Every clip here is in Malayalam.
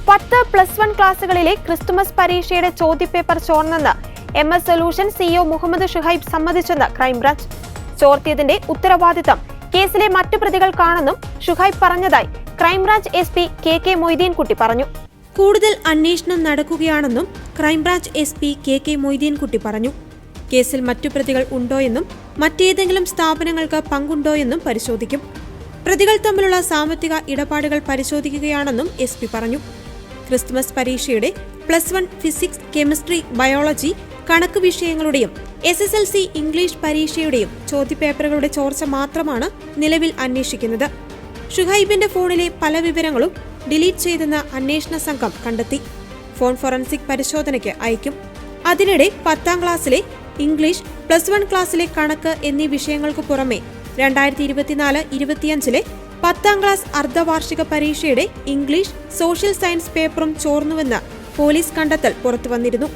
10+1 ക്ലാസുകളിലെ ക്രിസ്തുമസ് പരീക്ഷയുടെ ചോദ്യപേപ്പർ ചോർന്നെന്ന് MS solution CEO Muhammad Shuhaib സമ്മതിച്ചെന്ന് ക്രൈംബ്രാഞ്ച്. ചോർത്തിയതിന്റെ ഉത്തരവാദിത്തം കേസിലെ മറ്റു പ്രതികൾക്കാണെന്നും ഷുഹൈബ് പറഞ്ഞതായി ക്രൈംബ്രാഞ്ച് SP KK മൊയ്തീൻകുട്ടി പറഞ്ഞു. കൂടുതൽ അന്വേഷണം നടക്കുകയാണെന്നും ക്രൈംബ്രാഞ്ച് SP KK മൊയ്തീൻകുട്ടി പറഞ്ഞു. കേസിൽ മറ്റു പ്രതികൾ ഉണ്ടോയെന്നും മറ്റേതെങ്കിലും സ്ഥാപനങ്ങൾക്ക് പങ്കുണ്ടോയെന്നും പരിശോധിക്കും. പ്രതികൾ തമ്മിലുള്ള സാമ്പത്തിക ഇടപാടുകൾ പരിശോധിക്കുകയാണെന്നും SP പറഞ്ഞു. ക്രിസ്തുമസ് പരീക്ഷയുടെ +1 ഫിസിക്സ്, കെമിസ്ട്രി, ബയോളജി, കണക്ക് വിഷയങ്ങളുടെയും SSLC ഇംഗ്ലീഷ് പരീക്ഷയുടെയും ചോദ്യപേപ്പറുകളുടെ ചോർച്ച മാത്രമാണ് നിലവിൽ അന്വേഷിക്കുന്നത്. ഷുഹൈബിന്റെ ഫോണിലെ പല വിവരങ്ങളും ഡിലീറ്റ് ചെയ്തെന്ന് അന്വേഷണ സംഘം കണ്ടെത്തി. ഫോൺ ഫോറൻസിക് പരിശോധനയ്ക്ക് അയക്കും. അതിനിടെ 10ാം ക്ലാസ്സിലെ ഇംഗ്ലീഷ്, +1 ക്ലാസ്സിലെ കണക്ക് എന്നീ വിഷയങ്ങൾക്ക് പുറമെ 2024-25 10ാം ക്ലാസ് അർദ്ധവാർഷിക പരീക്ഷയുടെ ഇംഗ്ലീഷ്, സോഷ്യൽ സയൻസ് പേപ്പറും ചോർന്നുവെന്ന് പോലീസ് കണ്ടെത്തൽ പുറത്തുവന്നിരുന്നു.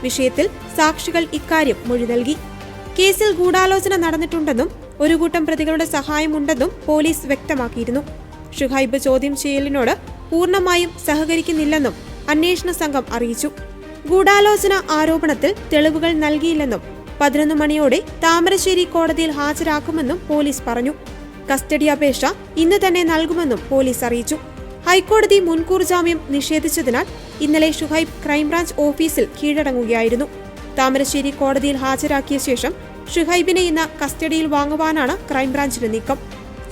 വിഷയത്തിൽ സാക്ഷികൾ ഇക്കാര്യം മൊഴി നൽകി. കേസിൽ ഗൂഢാലോചന നടന്നിട്ടുണ്ടെന്നും ഒരു കൂട്ടം പ്രതികളുടെ സഹായമുണ്ടെന്നും പോലീസ് വ്യക്തമാക്കിയിരുന്നു. ഷുഹൈബ് ചോദ്യം ചെയ്യലിനോട് പൂർണ്ണമായും സഹകരിക്കുന്നില്ലെന്നും അന്വേഷണ സംഘം അറിയിച്ചു. ഗൂഢാലോചന ആരോപണത്തിൽ തെളിവുകൾ നൽകിയില്ലെന്നും 11 മണിയോടെ താമരശ്ശേരി കോടതിയിൽ ഹാജരാക്കുമെന്നും പോലീസ് പറഞ്ഞു. കസ്റ്റഡി അപേക്ഷ ഇന്ന് തന്നെ നൽകുമെന്നും പോലീസ് അറിയിച്ചു. ഹൈക്കോടതി മുൻകൂർ ജാമ്യം നിഷേധിച്ചതിനാൽ ഇന്നലെ ഷുഹൈബ് ക്രൈംബ്രാഞ്ച് ഓഫീസിൽ കീഴടങ്ങുകയായിരുന്നു. താമരശ്ശേരി കോടതിയിൽ ഹാജരാക്കിയ ശേഷം ഷുഹൈബിനെ ഇന്ന് കസ്റ്റഡിയിൽ വാങ്ങുവാനാണ് ക്രൈംബ്രാഞ്ചിന്റെ നീക്കം.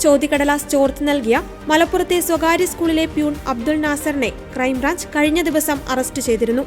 ചോദ്യക്കടലാസ് ചോർത്തി നൽകിയ മലപ്പുറത്തെ സ്വകാര്യ സ്കൂളിലെ പ്യൂൺ അബ്ദുൾ നാസറിനെ ക്രൈംബ്രാഞ്ച് കഴിഞ്ഞ ദിവസം അറസ്റ്റ് ചെയ്തിരുന്നു.